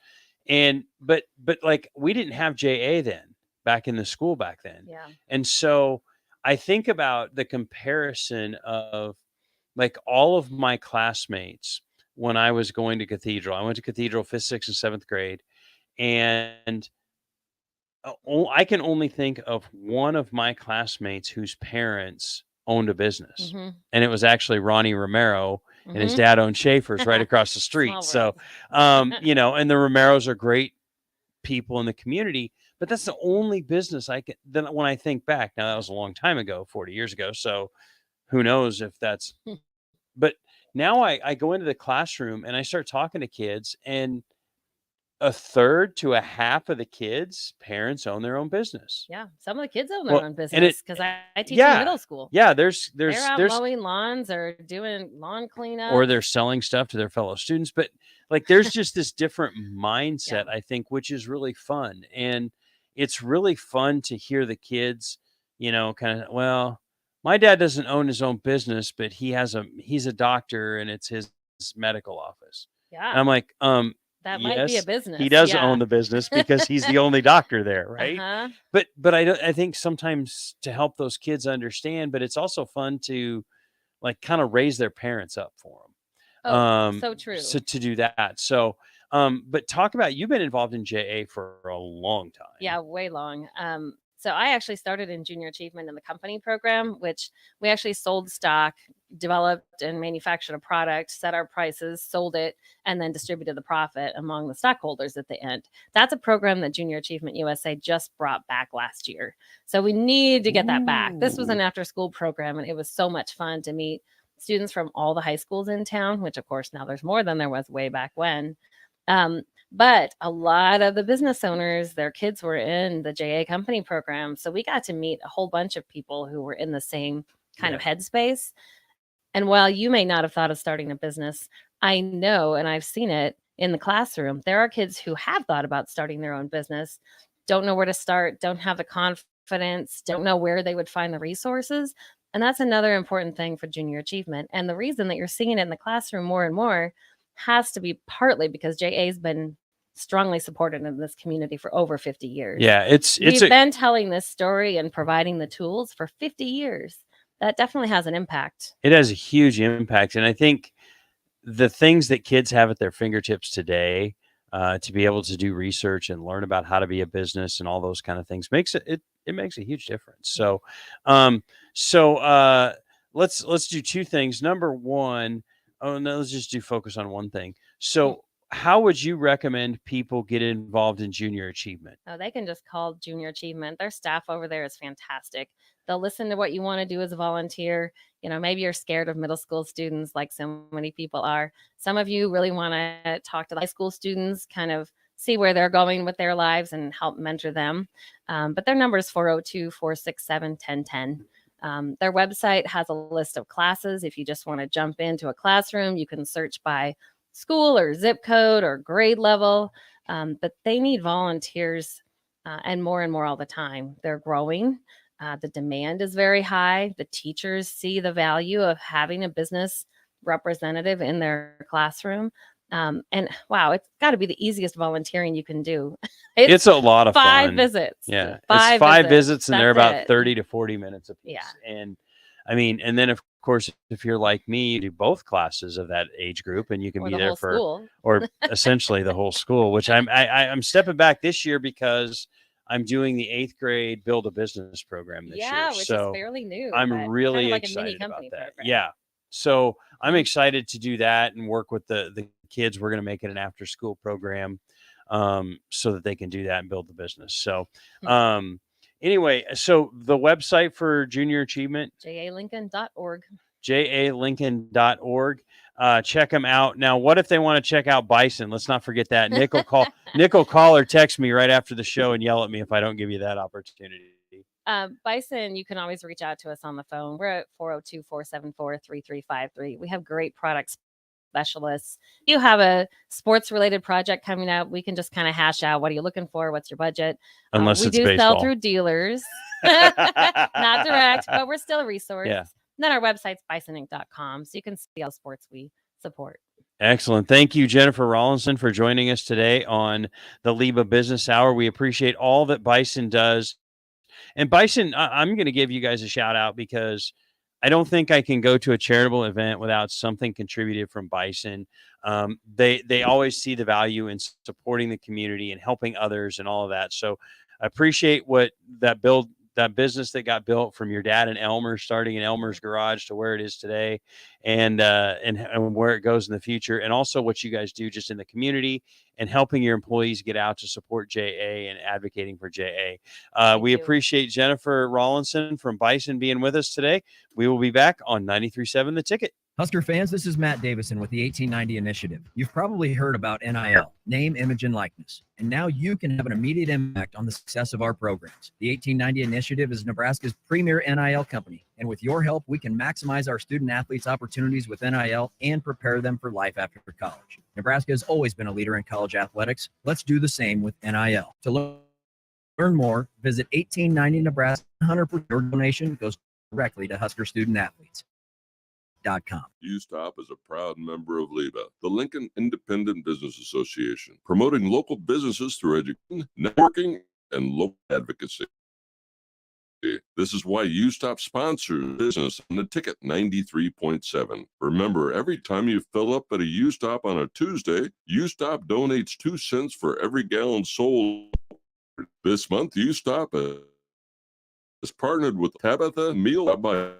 And but like we didn't have JA then back in the school back then. Yeah. And so I think about the comparison of like all of my classmates when I was going to Cathedral. I went to Cathedral 5th, 6th, and 7th grade, and I can only think of one of my classmates whose parents owned a business, Mhm. and it was actually Ronnie Romero, and his Mhm. dad owned Schaefer's right across the street. Small So, world. and the Romeros are great people in the community, but that's the only business I can. Then when I think back, now that was a long time ago, 40 years ago. So who knows if that's. But now I go into the classroom and I start talking to kids, and a third to a half of the kids' parents own their own business. Yeah, some of the kids own their Well, own and business because I teach in the yeah, middle school. yeah. There's They're out there's mowing lawns or doing lawn or cleanup. they're selling stuff to their fellow students, but like there's just this different Yeah. mindset, I think, which is really fun, and it's really fun to hear the kids, kind of, well, my dad doesn't own his own business, but he's a doctor and it's his medical office. And Yeah. I'm like, That might be a yes, he business. does Yeah. own the business because he's the only doctor there, right? Uh-huh. But I think sometimes to help those kids understand, but it's also fun to like kind of raise their parents up for them. Oh, so So true. to do that. So, but talk about, you've been involved in JA for a long time. Yeah, way long. So I actually started in junior achievement in the company program, which we actually sold stock, developed and manufactured a product, set our prices, sold it, and then distributed the profit among the stockholders at the end. That's a program that Junior Achievement USA just brought back last year. So we need to get that back. This was an Ooh. after school program, and it was so much fun to meet students from all the high schools in town, which of course now there's more than there was way back when. Um, but a lot of the business owners, their kids were in the JA company program. So we got to meet a whole bunch of people who were in the same kind of Yeah. headspace. And while you may not have thought of starting a business, I know, and I've seen it in the classroom, there are kids who have thought about starting their own business, don't know where to start, don't have the confidence, don't know where they would find the resources. And that's another important thing for junior achievement. And the reason that you're seeing it in the classroom more and more has to be partly because JA has been strongly supported in this community for over 50 years. Yeah. It's We've a, been telling this story and providing the tools for 50 years. That definitely has an impact. it has a huge impact. And I think the things that kids have at their fingertips today, to be able to do research and learn about how to be a business and all those kind of things makes it makes a huge difference. So, um, so let's do 2 things. Number one, oh no, let's just do focus on one thing. So, how would you recommend people get involved in junior achievement? Oh, they can just call Junior Achievement. Their staff over there is fantastic. They'll listen to what you want to do as a volunteer. Maybe you're scared of middle school students like so many people are. Some of you really want to talk to the high school students, kind of see where they're going with their lives and help mentor them. But their number is 402 467 1010. Their website has a list of classes. If you just want to jump into a classroom, you can search by school or zip code or grade level. But they need volunteers and more all the time. They're growing. The demand is very high. The teachers see the value of having a business representative in their classroom. And wow, it's got to be the easiest volunteering you can do. It's a lot of 5 fun. visits. Yeah, Five it's 5 visits. visits, and they're That's about it. 30 to 40 minutes a piece. Yeah. And I mean, and then of course, if you're like me, you do both classes of that age group, and you can Or be the there whole for, school. or essentially the whole school. Which I'm stepping back this year because I'm doing the 8th grade Build a Business program this year. Yeah, which So is fairly new. I'm but really kind of like a mini excited about company that. program. Yeah. So I'm excited to do that and work with the kids. We're going to make it an after school program, so that they can do that and build the business. So, anyway, so the website for Junior Achievement, jalincoln.org. jalincoln.org. Check them out. Now, what if they want to check out Bison? Let's not forget that. Nick will call or text me right after the show and yell at me if I don't give you that opportunity. Bison, you can always reach out to us on the phone. We're at 402-474-3353. We have great product specialists. If you have a sports related project coming up, we can just kind of hash out, what are you looking for? What's your budget? Unless we it's do baseball. sell through dealers, not direct, but we're still a resource. Yeah. And then our website's bisoninc.com, so you can see all the sports we support. Excellent. Thank you, Jennifer Rawlinson, for joining us today on the LIBA Business Hour. We appreciate all that Bison does. And Bison, I'm going to give you guys a shout out because I don't think I can go to a charitable event without something contributed from Bison. They always see the value in supporting the community and helping others and all of that. So I appreciate what that business that got built from your dad in Elmer, starting in Elmer's garage to where it is today, and where it goes in the future, and also what you guys do just in the community and helping your employees get out to support JA and advocating for JA. We appreciate Jennifer Rawlinson from Bison being with us today. We will be back on 93.7 The Ticket. Husker fans, this is Matt Davison with the 1890 Initiative. You've probably heard about NIL, name, image, and likeness. And now you can have an immediate impact on the success of our programs. The 1890 Initiative is Nebraska's premier NIL company. And with your help, we can maximize our student athletes' opportunities with NIL and prepare them for life after college. Nebraska has always been a leader in college athletics. Let's do the same with NIL. To learn more, visit 1890 Nebraska. 100% of your donation goes directly to Husker student athletes. USTOP is a proud member of LIBA, the Lincoln Independent Business Association, promoting local businesses through education, networking, and local advocacy. This is why USTOP sponsors business on the ticket 93.7. Remember, every time you fill up at a USTOP on a Tuesday, USTOP donates 2 cents for every gallon sold. This month, USTOP is partnered with Tabitha Meal by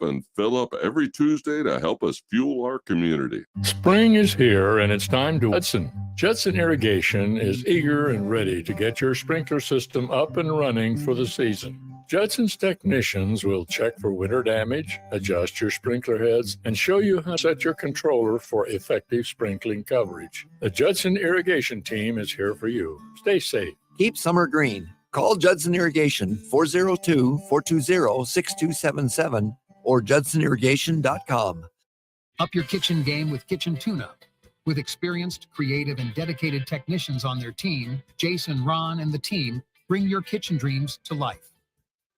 and fill up every Tuesday to help us fuel our community. Spring is here and it's time to Judson. Judson Irrigation is eager and ready to get your sprinkler system up and running for the season. Judson's technicians will check for winter damage, adjust your sprinkler heads, and show you how to set your controller for effective sprinkling coverage. The Judson Irrigation team is here for you. Stay safe. Keep summer green. Call Judson Irrigation 402-420-6277 or judsonirrigation.com. Up your kitchen game with Kitchen Tune-Up. With experienced, creative, and dedicated technicians on their team, Jason, Ron, and the team bring your kitchen dreams to life.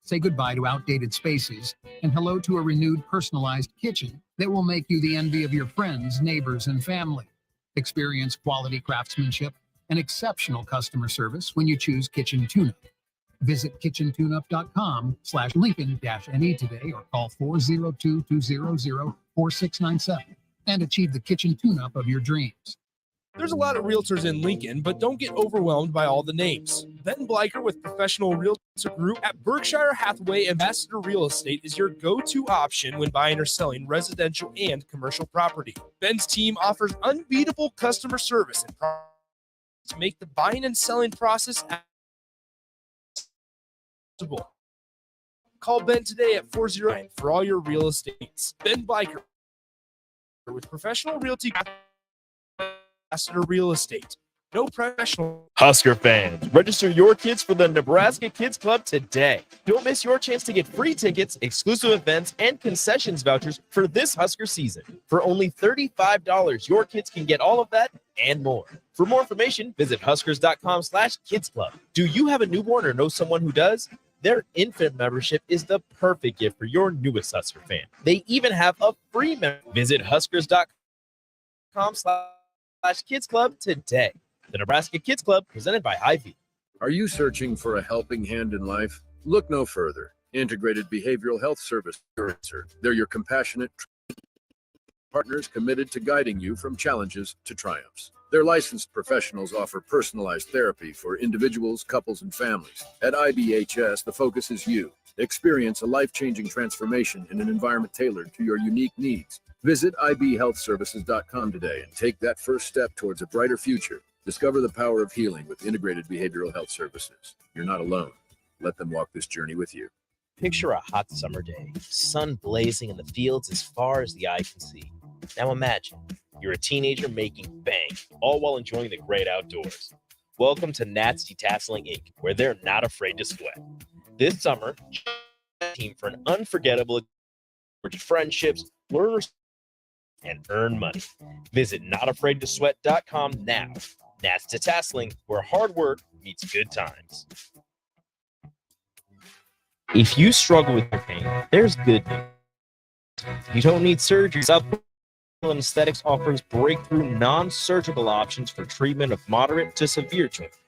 Say goodbye to outdated spaces and hello to a renewed, personalized kitchen that will make you the envy of your friends, neighbors, and family. Experience quality craftsmanship and exceptional customer service when you choose Kitchen Tune-Up. Visit kitchentuneup.com/Lincoln-NE today or call 402-200-4697 and achieve the kitchen tune-up of your dreams. There's a lot of realtors in Lincoln, but don't get overwhelmed by all the names. Ben Bleicher with Professional Realtor Group at Berkshire Hathaway Ambassador Real Estate is your go-to option when buying or selling residential and commercial property. Ben's team offers unbeatable customer service and to make the buying and selling process possible. Call Ben today at 409 for all your real estate. Ben Bleicher with Professional Realty Ambassador Real Estate. No professional. Husker fans, register your kids for the Nebraska Kids Club today. Don't miss your chance to get free tickets, exclusive events, and concessions vouchers for this Husker season. For only $35, your kids can get all of that and more. For more information, visit huskers.com/kidsclub. Do you have a newborn or know someone who does? Their infant membership is the perfect gift for your newest Husker fan. They even have a free membership. Visit huskers.com/kidsclub Kids Club today. The Nebraska Kids Club, presented by Hy-Vee. Are you searching for a helping hand in life? Look no further. Integrated Behavioral Health Service. They're your compassionate partners committed to guiding you from challenges to triumphs. Their licensed professionals offer personalized therapy for individuals, couples, and families. At IBHS, the focus is you. Experience a life-changing transformation in an environment tailored to your unique needs. Visit ibhealthservices.com today and take that first step towards a brighter future. Discover the power of healing with Integrated Behavioral Health Services. You're not alone. Let them walk this journey with you. Picture a hot summer day, sun blazing in the fields as far as the eye can see. Now imagine you're a teenager making bank, all while enjoying the great outdoors. Welcome to Nats Detasseling Inc., where they're not afraid to sweat. This summer, join the team for an unforgettable friendships, learn and earn money. Visit notafraidtosweat.com now. Nats Detasseling, where hard work meets good times. If you struggle with your pain, there's good news. You don't need surgery. South Aesthetics offers breakthrough non-surgical options for treatment of moderate to severe joint pain.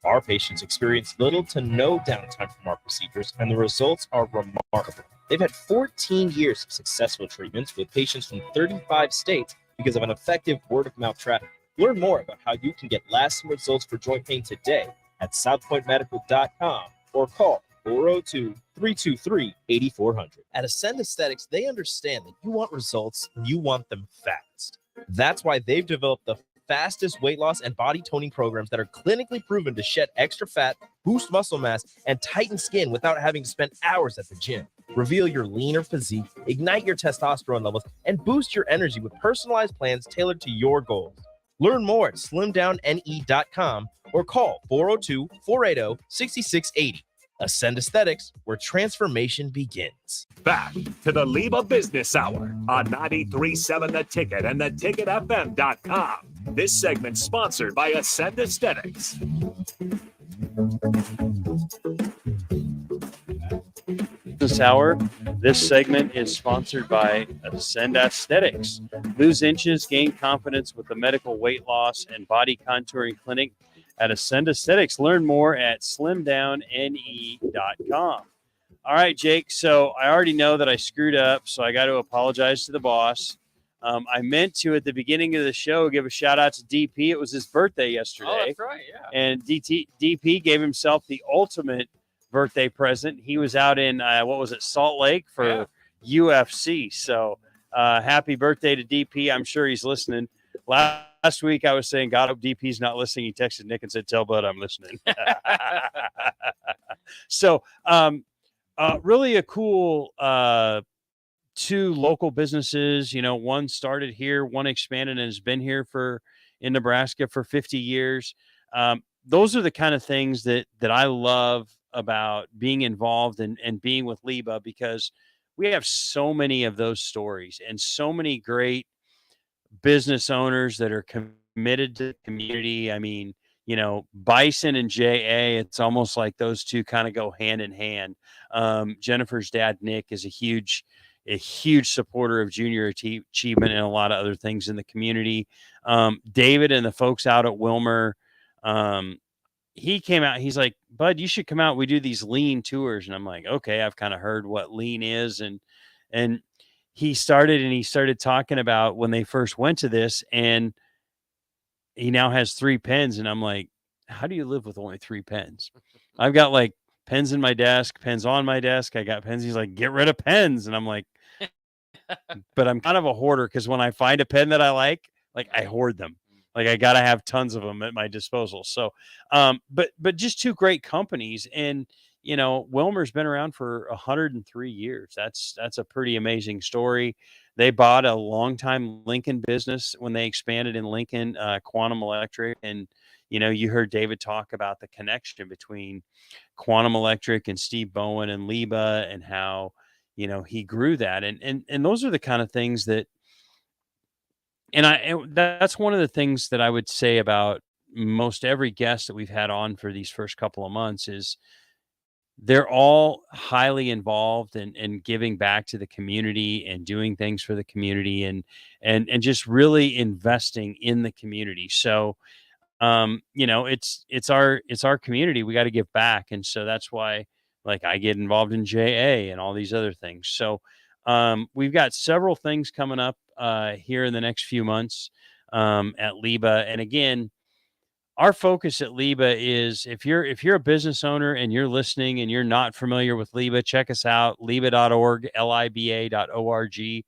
Our patients experience little to no downtime from our procedures, and the results are remarkable. They've had 14 years of successful treatments with patients from 35 states because of an effective word-of-mouth traffic. Learn more about how you can get lasting results for joint pain today at southpointmedical.com or call 402-323-8400. At Ascend Aesthetics, they understand that you want results and you want them fast. That's why they've developed the fastest weight loss and body toning programs that are clinically proven to shed extra fat, boost muscle mass, and tighten skin without having to spend hours at the gym. Reveal your leaner physique, ignite your testosterone levels, and boost your energy with personalized plans tailored to your goals. Learn more at slimdowne.com or call 402-480-6680. Ascend Aesthetics, where transformation begins. Back to the LIBA Business Hour on 93.7 The Ticket and theticketfm.com. This segment sponsored by Ascend Aesthetics. Business Hour. This segment is sponsored by Ascend Aesthetics. Lose inches, gain confidence with the medical weight loss and body contouring clinic at Ascend Aesthetics. Learn more at slimdowne.com. All right, Jake. So I already know that I screwed up, so I got to apologize to the boss. I meant to, at the beginning of the show, give a shout out to DP. It was his birthday yesterday. Oh, that's right, yeah. And DP gave himself the ultimate birthday present. He was out in, Salt Lake for UFC. So happy birthday to DP. I'm sure he's listening. Last week I was saying, God, I hope DP's not listening. He texted Nick and said, tell Bud I'm listening. So really a cool two local businesses. You know, one started here, one expanded and has been here in Nebraska for 50 years. Those are the kind of things that I love about being involved and being with LIBA, because we have so many of those stories and so many great business owners that are committed to the community. I mean, you know, Bison and JA, it's almost like those two kind of go hand in hand. Jennifer's dad, Nick, is a huge supporter of junior achievement and a lot of other things in the community. David and the folks out at Wilmer, he came out, he's like, Bud, you should come out. We do these lean tours. And I'm like, okay, I've kind of heard what lean is. And he started talking about when they first went to this, and he now has 3 pens. And I'm like, how do you live with only 3 pens? I've got like pens in my desk, pens on my desk. I got pens. He's like, get rid of pens. And I'm like, but I'm kind of a hoarder, because when I find a pen that I like I hoard them. Like I got to have tons of them at my disposal. So, but just two great companies. And, you know, Wilmer's been around for 103 years. That's a pretty amazing story. They bought a longtime Lincoln business when they expanded in Lincoln, Quantum Electric. And, you know, you heard David talk about the connection between Quantum Electric and Steve Bowen and LIBA, and how, you know, he grew that. And those are the kind of things that, and that's one of the things that I would say about most every guest that we've had on for these first couple of months is they're all highly involved in giving back to the community and doing things for the community and just really investing in the community. So it's our community. We got to give back. And so that's why like I get involved in JA and all these other things. So we've got several things coming up here in the next few months at LIBA. And again, our focus at LIBA is if you're a business owner and you're listening and you're not familiar with LIBA, check us out, liba.org, liba.org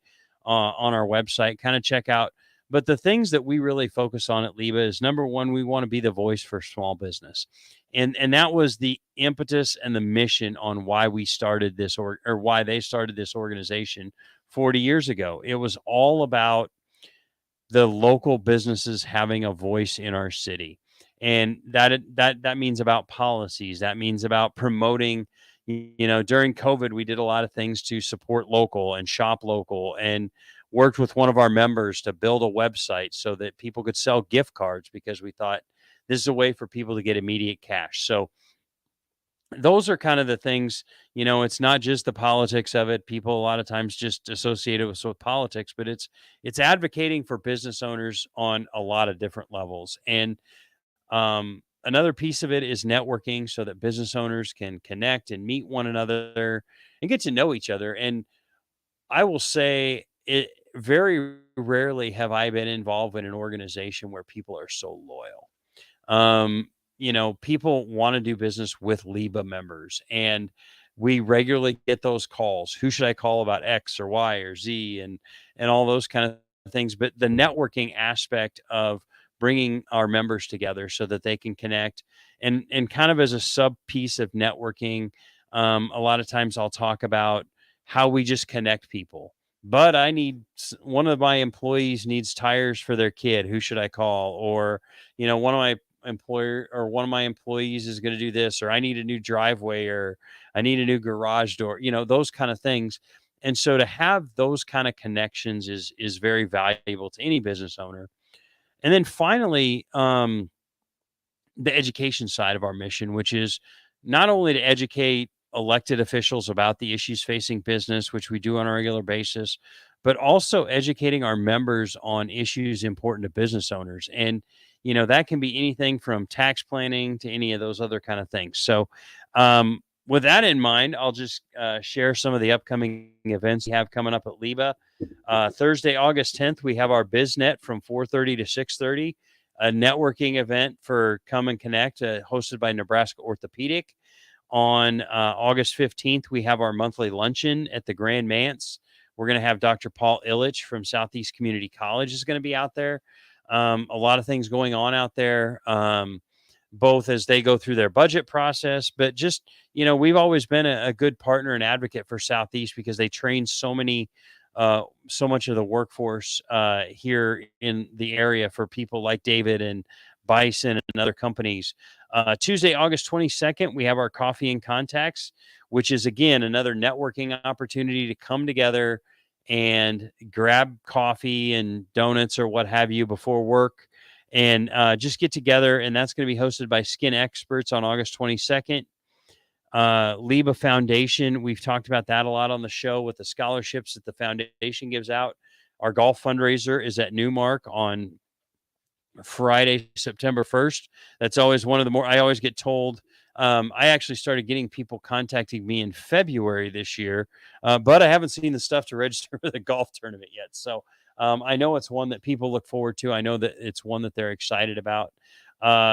on our website. Kind of check out. But the things that we really focus on at LIBA is number one, we want to be the voice for small business. And that was the impetus and the mission on why we started this or why they started this organization 40 years ago. It was all about the local businesses having a voice in our city. And that means about policies. That means about promoting, during COVID, we did a lot of things to support local and shop local and worked with one of our members to build a website so that people could sell gift cards because we thought this is a way for people to get immediate cash. So those are kind of the things, it's not just the politics of it. People a lot of times just associate it with politics, but it's advocating for business owners on a lot of different levels. And another piece of it is networking so that business owners can connect and meet one another and get to know each other. And I will say it very rarely have I been involved in an organization where people are so loyal. People want to do business with LIBA members, and we regularly get those calls. Who should I call about X or Y or Z and all those kind of things. But the networking aspect of bringing our members together so that they can connect and kind of as a sub piece of networking, a lot of times I'll talk about how we just connect people. But one of my employees needs tires for their kid. Who should I call? Or, one of my employees is going to do this, or I need a new driveway, or I need a new garage door, those kind of things. And so to have those kind of connections is very valuable to any business owner. And then finally, the education side of our mission, which is not only to educate elected officials about the issues facing business, which we do on a regular basis, but also educating our members on issues important to business owners. And, that can be anything from tax planning to any of those other kind of things. So, with that in mind, I'll just share some of the upcoming events we have coming up at LIBA. Thursday, August 10th, we have our BizNet from 4:30 to 6:30, a networking event for Come and Connect, hosted by Nebraska Orthopedic. On August 15th, we have our monthly luncheon at the Grand Manse. We're going to have Dr. Paul Illich from Southeast Community College is going to be out there. A lot of things going on out there, both as they go through their budget process, but just, we've always been a good partner and advocate for Southeast because they train so much of the workforce here in the area for people like David and Bison and other companies. Tuesday, August 22nd, we have our Coffee and Contacts, which is, again, another networking opportunity to come together and grab coffee and donuts or what have you before work and just get together. And that's going to be hosted by Skin Experts on August 22nd. LIBA Foundation, we've talked about that a lot on the show with the scholarships that the foundation gives out. Our golf fundraiser is at Newmark on Friday, September 1st. That's always one of the more, I always get told, I actually started getting people contacting me in February this year, but I haven't seen the stuff to register for the golf tournament yet. So I know it's one that people look forward to. I know that it's one that they're excited about.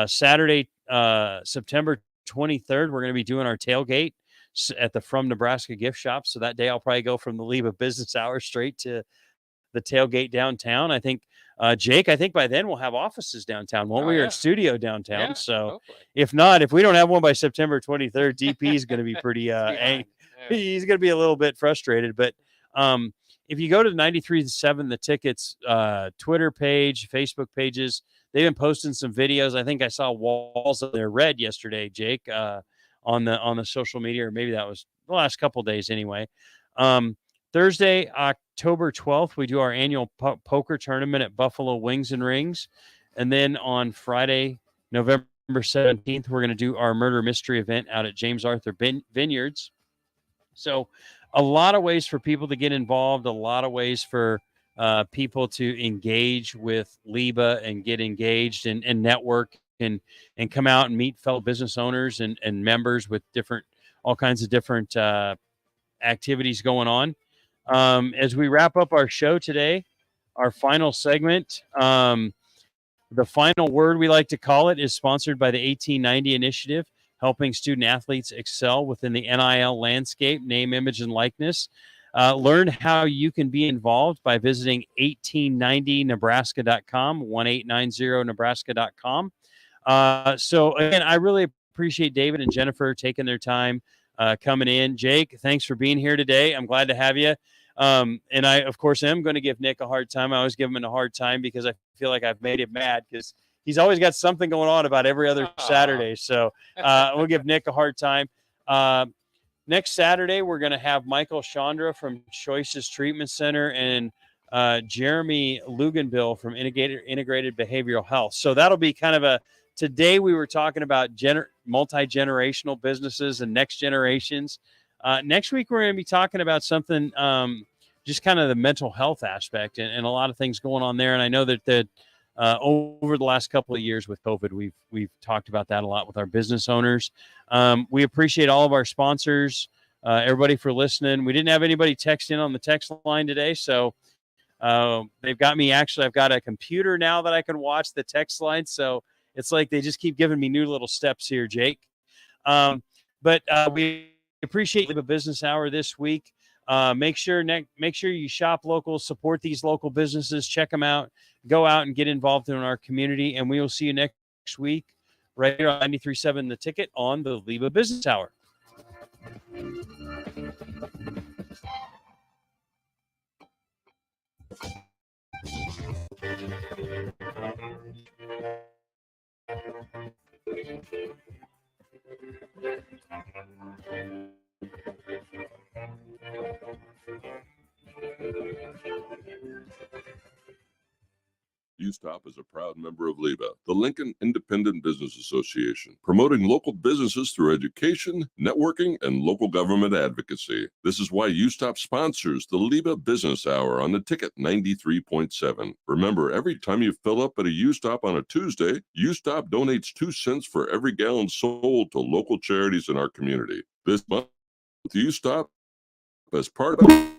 Saturday, September 23rd, we're going to be doing our tailgate at the From Nebraska gift shop. So that day I'll probably go from the LIBA business hour straight to the tailgate downtown. I think, Jake, by then we'll have offices downtown, won't we? Or a studio downtown. Yeah, So hopefully. if we don't have one by September 23rd, DP is going to be pretty, he's going to be a little bit frustrated. But if you go to 93.7 The Tickets Twitter page, Facebook pages, they've been posting some videos. I think I saw walls of their red yesterday, Jake, on the social media, or maybe that was the last couple of days anyway. Thursday, October 12th, we do our annual poker tournament at Buffalo Wings and Rings. And then on Friday, November 17th, we're going to do our murder mystery event out at James Arthur Vineyards. So a lot of ways for people to get involved, a lot of ways for people to engage with LIBA and get engaged and network and come out and meet fellow business owners and members with all kinds of different activities going on. As we wrap up our show today, our final segment, the final word, we like to call it, is sponsored by the 1890 Initiative, helping student athletes excel within the NIL landscape, name, image, and likeness. Learn how you can be involved by visiting 1890nebraska.com, 1890nebraska.com. So, again, I really appreciate David and Jennifer taking their time coming in. Jake, thanks for being here today. I'm glad to have you. And I, of course, am going to give Nick a hard time. I always give him a hard time because I feel like I've made him mad because he's always got something going on about every other Saturday. So we'll give Nick a hard time. Next Saturday, we're going to have Michael Chandra from Choices Treatment Center and Jeremy Luganbill from Integrated Behavioral Health. So that'll be kind of today we were talking about multi-generational businesses and next generations. Next week, we're going to be talking about something, just kind of the mental health aspect and a lot of things going on there. And I know that over the last couple of years with COVID, we've talked about that a lot with our business owners. We appreciate all of our sponsors, everybody for listening. We didn't have anybody text in on the text line today, so they've got me. Actually, I've got a computer now that I can watch the text line, so it's like they just keep giving me new little steps here, Jake. But we appreciate the business hour this week. Make sure you shop local, support these local businesses, check them out, go out and get involved in our community. And we will see you next week right here on 93.7 The Ticket on the LIBA Business Hour. USTOP is a proud member of LIBA, the Lincoln Independent Business Association, promoting local businesses through education, networking, and local government advocacy. This is why USTOP sponsors the LIBA Business Hour on the Ticket 93.7. Remember, every time you fill up at a USTOP on a Tuesday, USTOP donates 2 cents for every gallon sold to local charities in our community. This month, USTOP, as part of